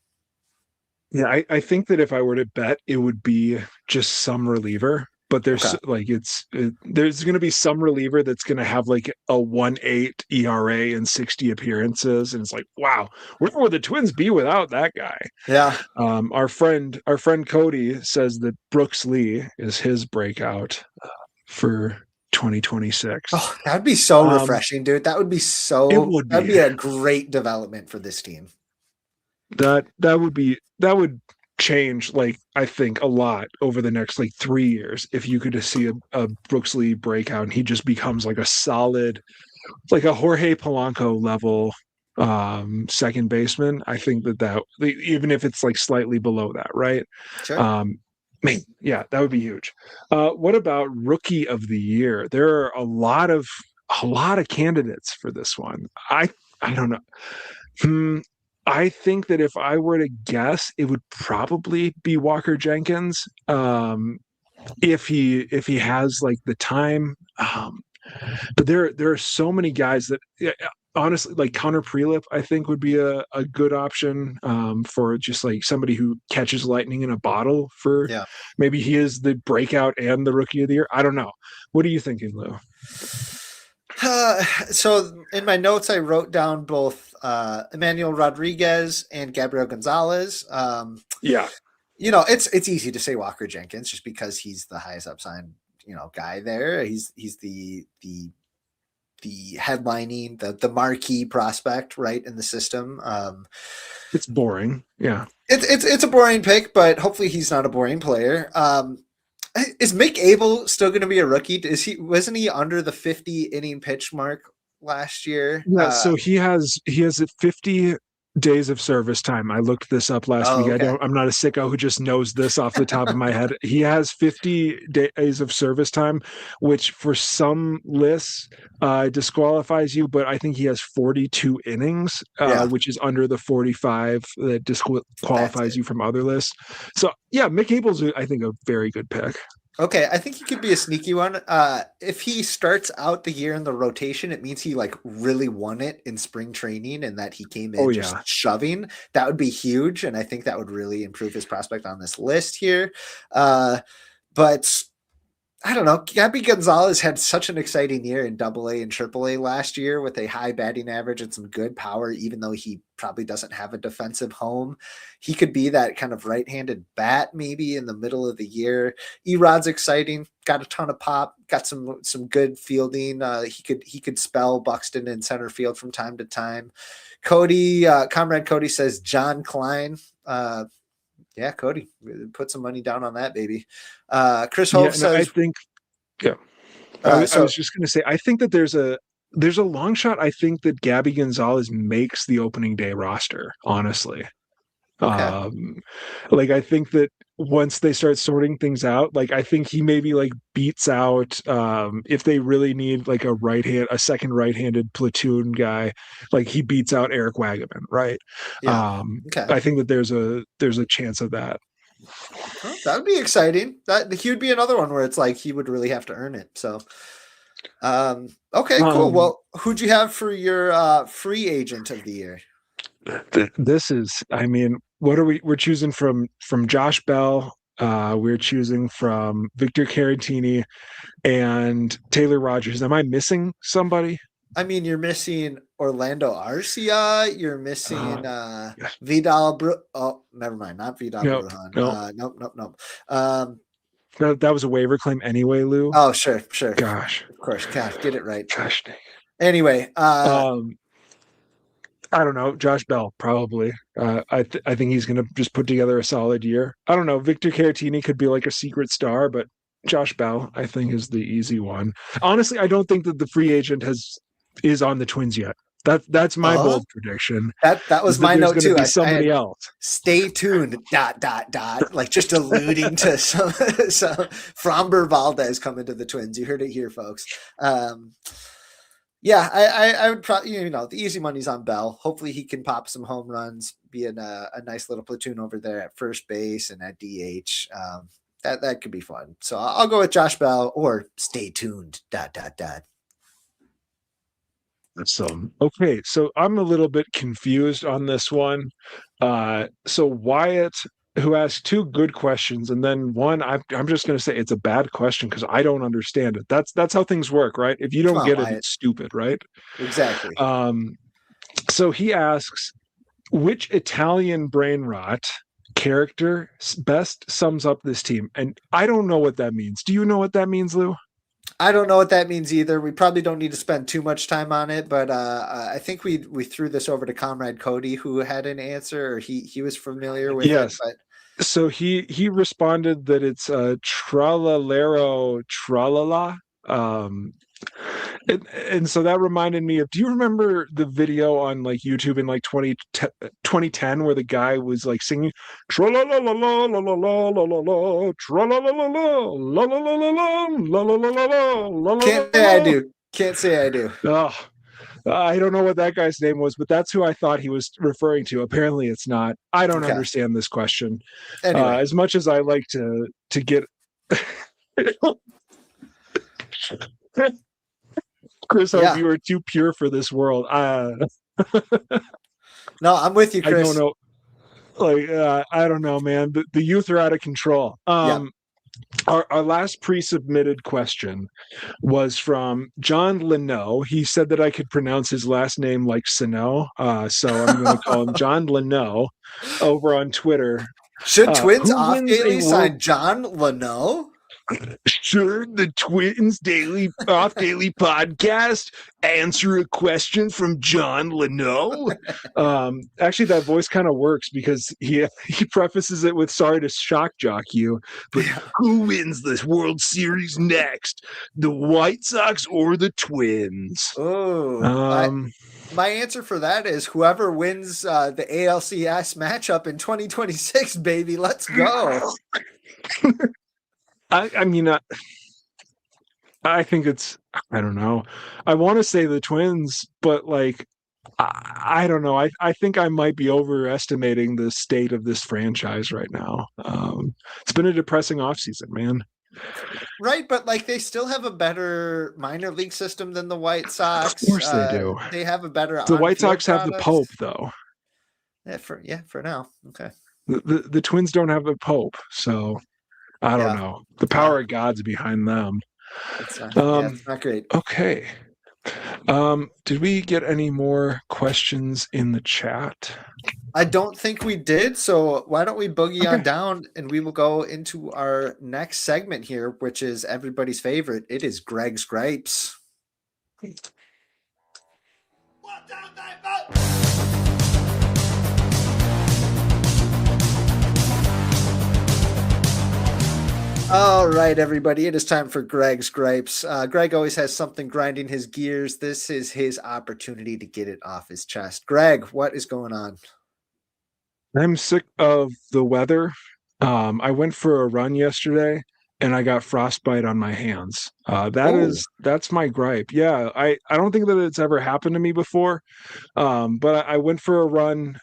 Yeah, I think that if I were to bet, it would be just some reliever. But there's there's going to be some reliever that's going to have like a 1.8 ERA and 60 appearances, and it's like, wow, where would the Twins be without that guy? Yeah. Our friend Cody says that Brooks Lee is his breakout for 2026. Oh, that'd be so refreshing, dude. That would be that'd be a great development for this team. That would change, like, I think a lot over the next like 3 years if you could just see a Brooks Lee breakout and he just becomes like a solid, like a Jorge Polanco level second baseman. I think that even if it's like slightly below that, right? Sure. Yeah, that would be huge. What about rookie of the year? There are a lot of candidates for this one. I don't know. I think that if I were to guess, it would probably be Walker Jenkins, if he has like the time. But there are so many guys that, honestly, like Connor Prelip, I think would be a good option for just like somebody who catches lightning in a bottle. For maybe he is the breakout and the rookie of the year. I don't know. What are you thinking, Lou? So in my notes, I wrote down both Emmanuel Rodriguez and Gabriel Gonzalez. It's easy to say Walker Jenkins just because he's the highest upside, guy there. He's the headlining, the marquee prospect, right, in the system. It's boring. Yeah. It's a boring pick, but hopefully he's not a boring player. Is Mick Abel still going to be a rookie? Wasn't he under the 50 inning pitch mark last year? Yeah, so he has 50 days of service time. I looked this up last week. Okay. I'm not a sicko who just knows this off the top of my head. He has 50 days of service time, which for some lists disqualifies you, but I think he has 42 innings, which is under the 45 that disqualifies you from other lists. So yeah, Mick Abel's, I think, a very good pick. Okay, I think he could be a sneaky one. If he starts out the year in the rotation, it means he like really won it in spring training and that he came in shoving. That would be huge, and I think that would really improve his prospect on this list here. But I don't know. Gabby Gonzalez had such an exciting year in AA and AAA last year with a high batting average and some good power, even though he probably doesn't have a defensive home. He could be that kind of right-handed bat maybe in the middle of the year. Erod's exciting, got a ton of pop, got some good fielding. He could spell Buxton in center field from time to time. Comrade Cody says John Klein. Yeah, Cody, put some money down on that, baby. Chris Hope says, I think, I was just going to say, I think that there's a long shot. I think that Gabby Gonzalez makes the opening day roster, honestly. Okay. Like, I think that once they start sorting things out, like, I think he maybe like beats out, if they really need like a second right-handed platoon guy, like he beats out Eric Wagaman, right? Yeah. I think that there's a chance of that. Oh, that would be exciting. That he would be another one where it's like he would really have to earn it. So, okay, cool. Well, who'd you have for your free agent of the year? This is, I mean, what are we're choosing from Josh Bell, we're choosing from Victor Caratini and Taylor Rogers. Am I missing somebody? I mean, you're missing Orlando Arcia. You're missing Vidal. Oh, never mind. Not Vidal Brujan. Nope. That was a waiver claim anyway, Lou. Oh, sure. Gosh. Of course. Gosh, get it right. Gosh. Anyway. I don't know. Josh Bell, probably. I think he's going to just put together a solid year. I don't know. Victor Caratini could be like a secret star, but Josh Bell, I think, is the easy one. Honestly, I don't think that the free agent is on the Twins yet. That's my bold prediction. That was is that my there's note going to too. be somebody else. Stay tuned. ... Like just alluding to some Framber Valdez coming to the Twins. You heard it here, folks. Yeah, I would probably, the easy money's on Bell. Hopefully he can pop some home runs, be in a nice little platoon over there at first base and at DH. That could be fun. So I'll go with Josh Bell or stay tuned. ... Okay, so I'm a little bit confused on this one. So Wyatt, who asked two good questions, and then one, I'm just going to say it's a bad question because I don't understand it. That's how things work, right? If you don't get it, it's stupid, right? Exactly. So he asks, which Italian brain rot character best sums up this team? And I don't know what that means. Do you know what that means, Lou? I don't know what that means either. We probably don't need to spend too much time on it, but I think we threw this over to Comrade Cody, who had an answer, or he was familiar with it. But so he responded that it's tralalero tralala. And so that reminded me of, do you remember the video on like YouTube in like 2010 where the guy was like singing tra-la-la-la-la-la-la-la-la-la, tra-la-la-la-la-la-la-la-la-la-la-la-la-la-la-la. Can't say I do. Oh, I don't know what that guy's name was, but that's who I thought he was referring to. Apparently it's not. I don't understand this question. Anyway. As much as I like to get Chris, I hope you are too pure for this world. No, I'm with you, Chris. I don't know. I don't know, man. The youth are out of control. Our last pre-submitted question was from John Leno. He said that I could pronounce his last name like Sano. So I'm going to call him John Leno over on Twitter. Should Twins off daily sign John Leno? Should the Twins off daily podcast answer a question from John Leno? Actually, that voice kind of works because he prefaces it with "Sorry to shock jock you, but who wins this World Series next? The White Sox or the Twins?" Oh, my answer for that is whoever wins the ALCS matchup in 2026, baby. Let's go. I mean, I think it's, I don't know. I want to say the Twins, but like, I don't know. I think I might be overestimating the state of this franchise right now. It's been a depressing offseason, man. Right, but like they still have a better minor league system than the White Sox. Of course they do. They have a better. The White Sox have the Pope, though. For now. Okay. The Twins don't have a Pope, so. I don't know. The power of God's behind them. It's not great. Okay. Did we get any more questions in the chat? I don't think we did. So why don't we boogie on down and we will go into our next segment here, which is everybody's favorite. It is Greg's Gripes. All right, everybody. It is time for Greg's Gripes. Greg always has something grinding his gears. This is his opportunity to get it off his chest. Greg, what is going on? I'm sick of the weather. I went for a run yesterday and I got frostbite on my hands. That's my gripe. Yeah, I don't think that it's ever happened to me before. But I went for a run.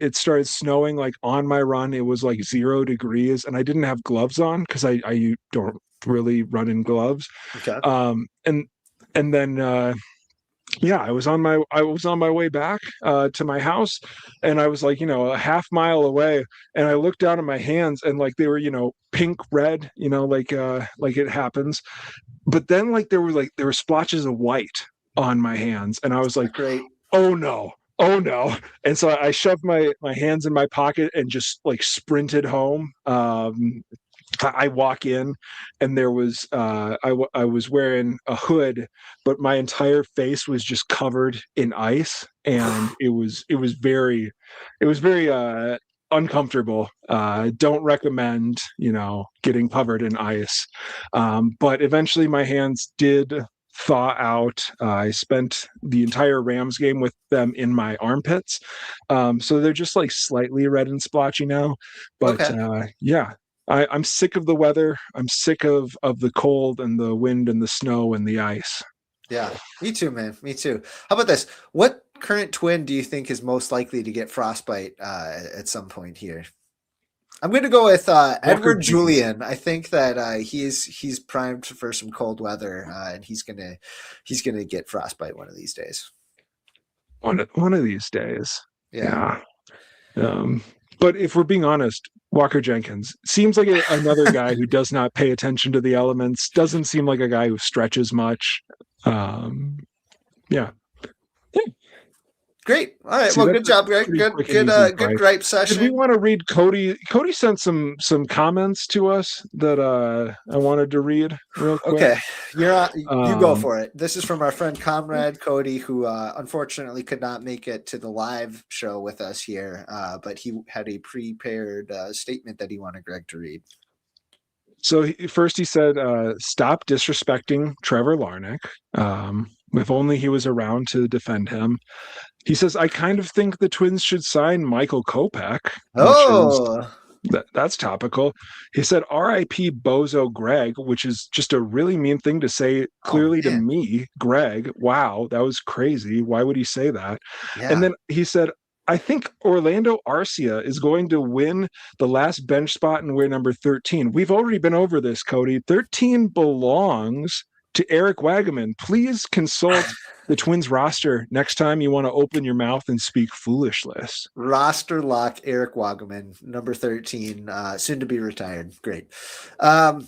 It started snowing like on my run. It was like 0 degrees and I didn't have gloves on because I don't really run in gloves. Okay. And then I was on my way back to my house and I was like, a half mile away and I looked down at my hands and like they were, pink red, like it happens. But then like there were splotches of white on my hands and I was like, great. Oh no. And so I shoved my hands in my pocket and just like sprinted home. I walk in and there was I was wearing a hood, but my entire face was just covered in ice, and it was very uncomfortable. Don't recommend, getting covered in ice. But eventually my hands did thaw out. I spent the entire Rams game with them in my armpits. So they're just like slightly red and splotchy now. But Okay. yeah, I'm sick of the weather. I'm sick of the cold and the wind and the snow and the ice. Yeah, me too, man. Me too. How about this? What current Twin do you think is most likely to get frostbite at some point here? I'm going to go with Walker Edouard Jenkins. Julien. I think that he's primed for some cold weather, and he's gonna get frostbite one of these days. One of these days. Yeah. Yeah. Um, but if we're being honest, Walker Jenkins seems like another guy who does not pay attention to the elements, doesn't seem like a guy who stretches much. Um, yeah. Great. All right. See, Well, that's good a job, Greg. pretty Good, quick and good, easy good gripe. gripe Did we session. want to read Cody? Cody sent some comments to us that I wanted to read real quick. Okay, you're on, you go Um, for it. This is from our friend Comrade Cody, who unfortunately could not make it to the live show with us here, but he had a prepared statement that he wanted Greg to read. So first he said, "Stop disrespecting Trevor Larnach. If only he was around to defend him." He says, "I kind of think the Twins should sign Michael Kopech," which is Oh, that's topical. He said, "R.I.P. Bozo Greg," which is just a really mean thing to say oh clearly to man, me. Greg, wow, that was crazy. Why would he say that? And yeah. then he said, "I think Orlando Arcia is going to win the last bench spot and wear number 13. We've already been over this, Cody. 13 belongs to Eric Wagaman. Please consult the Twins roster next time you want to open your mouth and speak foolishness." Roster lock Eric Wagaman, number 13, soon to be retired. Great. Um,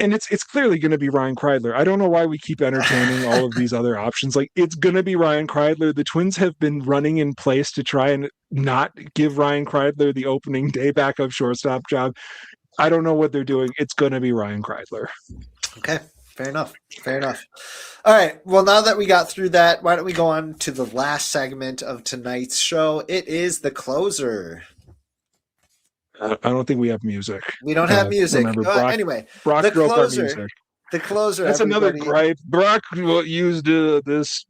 And it's clearly going to be Ryan Kreidler. I don't know why we keep entertaining all of these other options. Like, it's going to be Ryan Kreidler. The Twins have been running in place to try and not give Ryan Kreidler the opening day backup shortstop job. I don't know what they're doing. It's going to be Ryan Kreidler. Okay, fair enough. Fair enough. All right. Well, now that we got through that, why don't we go on to the last segment of tonight's show? It is the closer. I don't think we have music. We don't have music. Remember, Anyway, Brock the broke our closer. music. The closer. That's another Everybody. gripe. Brock used this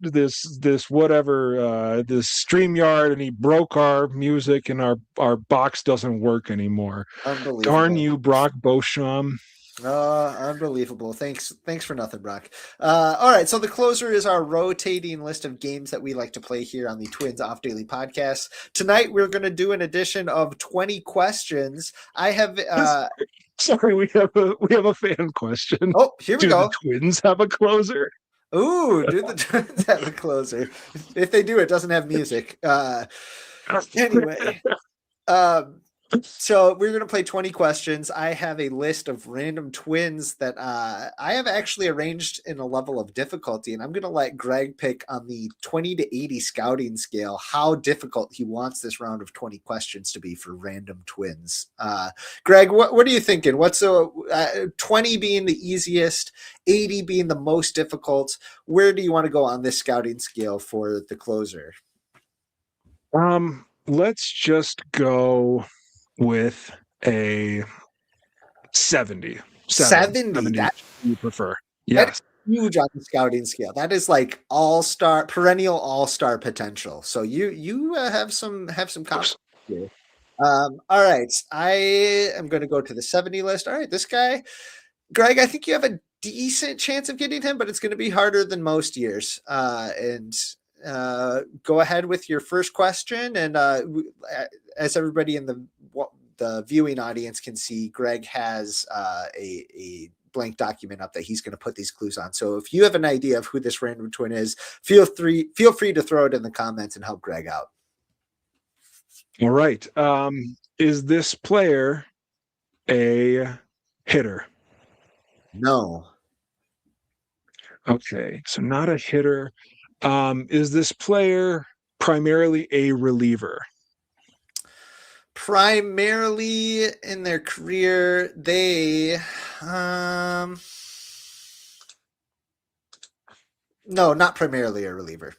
whatever this StreamYard, and he broke our music, and our box doesn't work anymore. Unbelievable. Darn you, Brock Beauchamp. Unbelievable. Thanks for nothing, Brock. All right, so the closer is our rotating list of games that we like to play here on the Twins Off Daily podcast. Tonight we're going to do an edition of 20 questions. I have Sorry, we have a fan question. Oh, here we do go. The Twins have a closer? Ooh, do the Twins have a closer? If they do, it doesn't have music. Anyway, so we're going to play 20 questions. I have a list of random Twins that I have actually arranged in a level of difficulty, and I'm going to let Greg pick on the 20 to 80 scouting scale how difficult he wants this round of 20 questions to be for random Twins. Greg, what are you thinking? What's 20 being the easiest, 80 being the most difficult? Where do you want to go on this scouting scale for the closer? Let's just go with a 70. 70. That you prefer? Yes. Huge on the scouting scale. That is like perennial all-star potential. So you have some confidence here. All right, I am going to go to the 70 list. All right, this guy, Greg, I think you have a decent chance of getting him, but it's going to be harder than most years. And go ahead with your first question. And as everybody in the viewing audience can see, Greg has a blank document up that he's going to put these clues on. So if you have an idea of who this random twin is, feel free to throw it in the comments and help Greg out. All right. Is this player a hitter? No. Okay, so not a hitter. Is this player primarily a reliever? primarily in their career, they no, not primarily a reliever.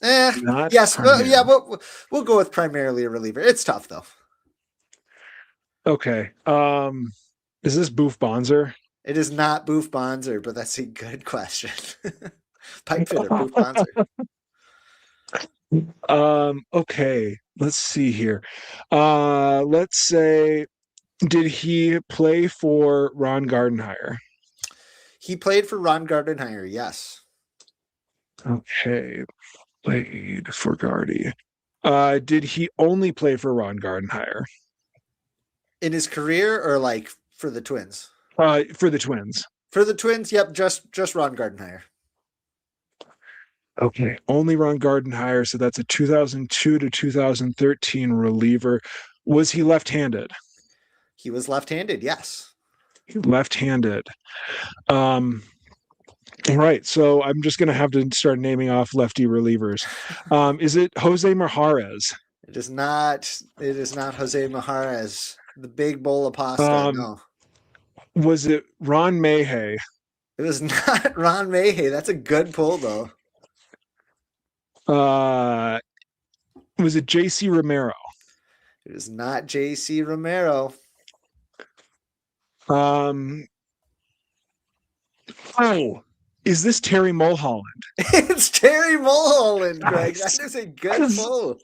Not Yes, yeah, primarily. we'll go with primarily a reliever. It's tough though. Okay. Is this Boof Bonzer? It is not Boof Bonzer, but that's a good question. Pipe fitter, Boof Bonzer. Okay. Let's see here. Let's say, did he play for Ron Gardenhire? He played for Ron Gardenhire, yes. Okay. Played for Gardy. Did he only play for Ron Gardenhire? In his career or like for the Twins? For the Twins. For the Twins, yep, just Ron Gardenhire. Okay, only Ron Gardenhire. So that's a 2002 to 2013 reliever. Was he left-handed? He was left-handed, yes. Left-handed. All right, so I'm just going to have to start naming off lefty relievers. Is it Jose Majarez? It is not. It is not Jose Majarez, the big bowl of pasta. Um, No, was it Ron Mayhay? it was not Ron Mayhay. That's a good pull, though. Was it J.C. Romero? It is not J.C. Romero. Oh, is this Terry Mulholland? It's Terry Mulholland, Greg. Nice. That is a good pull.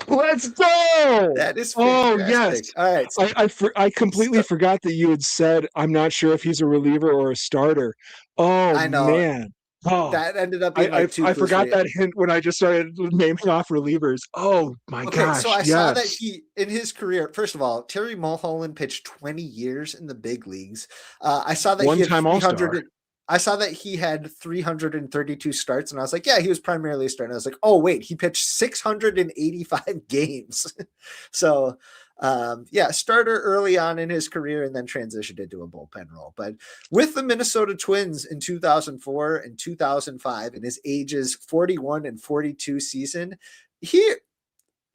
Let's go. That is fantastic. Oh, yes. All right. So, I completely forgot that you had said, I'm not sure if he's a reliever or a starter. Oh, I know. man. Oh, that ended up being like I forgot that hint when I just started naming off relievers. Oh, my gosh. So I yes. saw that he, in his career, first of all, Terry Mulholland pitched 20 years in the big leagues. I saw that one-time All-Star. I saw that he had 332 starts, and I was like, yeah, he was primarily a starter. I was like, oh, wait, he pitched 685 games. So, starter early on in his career and then transitioned into a bullpen role. But with the Minnesota Twins in 2004 and 2005, in his ages 41 and 42 season, he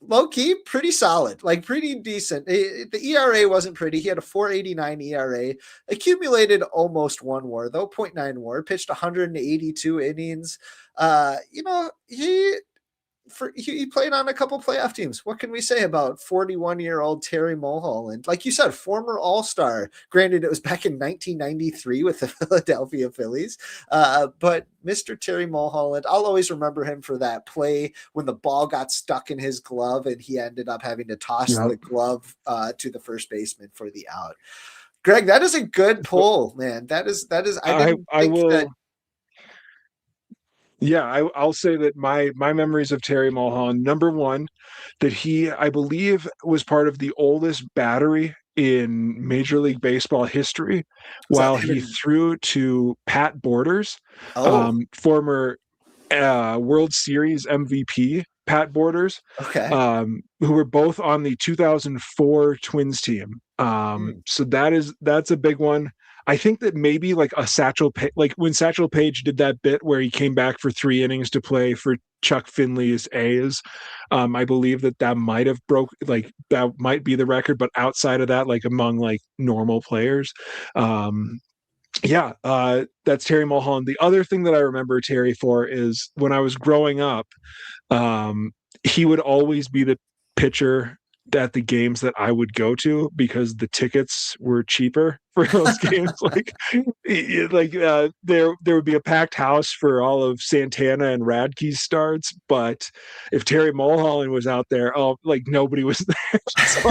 low-key pretty solid, like pretty decent. The ERA wasn't pretty. He had a 4.89 ERA, accumulated almost 1 WAR, though 0.9 WAR, pitched 182 innings. He played on a couple playoff teams. What can we say about 41-year-old Terry Mulholland? Like you said, former All-Star. Granted, it was back in 1993 with the Philadelphia Phillies. But Mr. Terry Mulholland, I'll always remember him for that play when the ball got stuck in his glove and he ended up having to toss the glove to the first baseman for the out. Greg, that is a good pull, man. That is. I will. Yeah, I'll say that my memories of Terry Mulholland, number one, that he, I believe, was part of the oldest battery in Major League Baseball history, while he threw to Pat Borders, former World Series MVP Pat Borders, who were both on the 2004 Twins team. So that's a big one. I think that maybe like a like when Satchel Paige did that bit where he came back for 3 innings to play for Chuck Finley's A's, I believe that might have that might be the record, but outside of that, like among like normal players, that's Terry Mulholland. The other thing that I remember Terry for is when I was growing up, he would always be the pitcher at the games that I would go to because the tickets were cheaper for those games. There would be a packed house for all of Santana and Radke's starts, but if Terry Mulholland was out there, nobody was there. So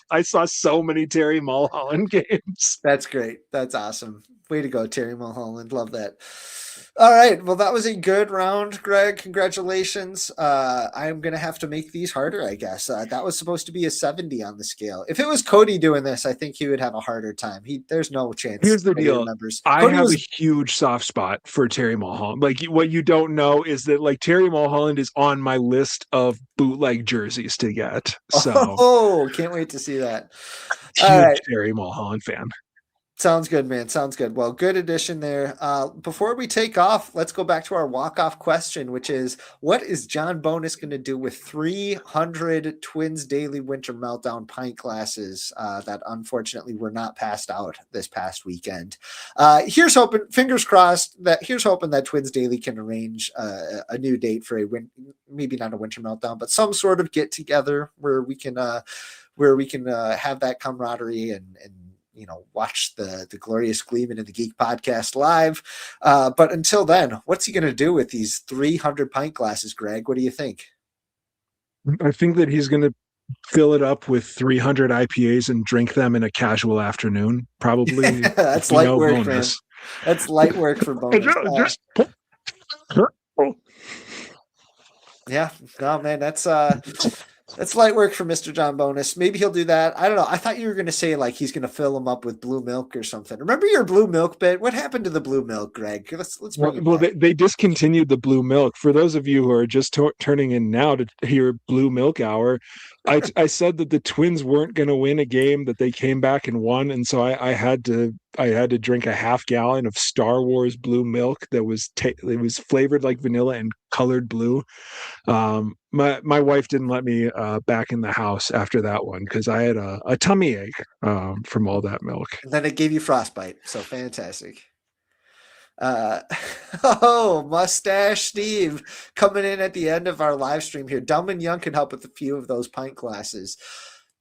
I saw so many Terry Mulholland games. That's great. That's awesome. Way to go, Terry Mulholland. Love that. All right. Well, that was a good round, Greg. Congratulations. I'm going to have to make these harder, I guess. That was supposed to be a 70 on the scale. If it was Cody doing this, I think he would have a harder time. There's no chance. Here's the deal. I have a huge soft spot for Terry Mulholland. Like, what you don't know is that like Terry Mulholland is on my list of bootleg jerseys to get. So can't wait to see that. Huge Terry Mulholland fan. Sounds good, man. Sounds good. Well, good addition there. Before we take off, let's go back to our walk-off question, which is, what is John Bonus going to do with 300 Twins Daily Winter Meltdown pint glasses that unfortunately were not passed out this past weekend? Here's hoping, fingers crossed, here's hoping that Twins Daily can arrange a new date for maybe not a Winter Meltdown, but some sort of get-together where we can have that camaraderie and watch the glorious Gleeman and the Geek podcast live. But until then, what's he going to do with these 300 pint glasses, Greg? What do you think? I think that he's going to fill it up with 300 IPAs and drink them in a casual afternoon. Probably. That's light work, Bonus. Man. That's light work for Bonus. Yeah, no, man, that's light work for Mr. John Bonus. Maybe he'll do that. I don't know. I thought you were going to say like he's going to fill them up with blue milk or something. Remember your blue milk bit? What happened to the blue milk, Greg? Let's bring it back. They discontinued the blue milk. For those of you who are just turning in now to hear Blue Milk Hour, I said that the Twins weren't going to win a game, that they came back and won, and so I had to drink a half gallon of Star Wars blue milk that was it was flavored like vanilla and colored blue. My wife didn't let me back in the house after that one because I had a tummy ache from all that milk. And then it gave you frostbite. So fantastic. Mustache Steve coming in at the end of our live stream here. Dumb and Young can help with a few of those pint glasses.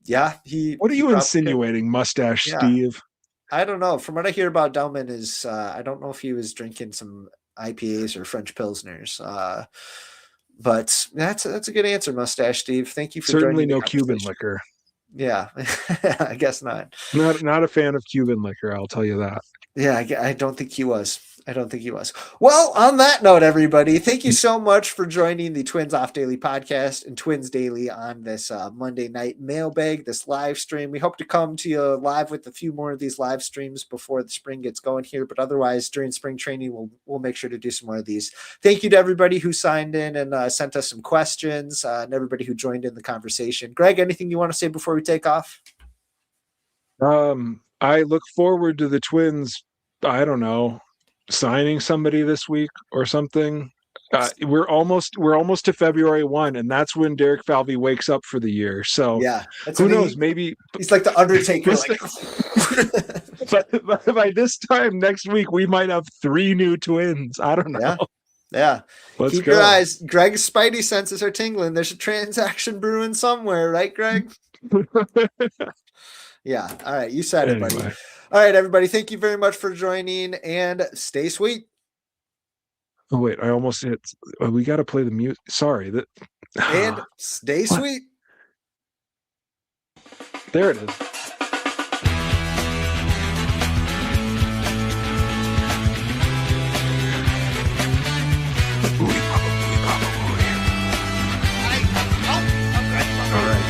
Yeah, what are you insinuating, Mustache Steve? I don't know. From what I hear about Delman is I don't know if he was drinking some IPAs or French Pilsners. But that's a good answer, Mustache Steve. Thank you for certainly no Cuban liquor. Yeah, I guess not. Not a fan of Cuban liquor, I'll tell you that. Yeah, I don't think he was. Well, on that note, everybody, thank you so much for joining the Twins Off Daily podcast and Twins Daily on this Monday night mailbag, this live stream. We hope to come to you live with a few more of these live streams before the spring gets going here. But otherwise, during spring training, we'll make sure to do some more of these. Thank you to everybody who signed in and sent us some questions and everybody who joined in the conversation. Greg, anything you want to say before we take off? I look forward to the Twins, I don't know, signing somebody this week or something. We're almost to February 1, and that's when Derek Falvey wakes up for the year. So yeah, who knows? Maybe he's like the Undertaker. But by this time next week, we might have 3 new Twins. I don't know. Yeah. Keep your eyes. Greg's spidey senses are tingling. There's a transaction brewing somewhere, right, Greg? Yeah. All right. You said it, buddy. All right, everybody. Thank you very much for joining, and stay sweet. Oh, wait. I almost hit. We got to play the music. Sorry. And stay sweet. There it is.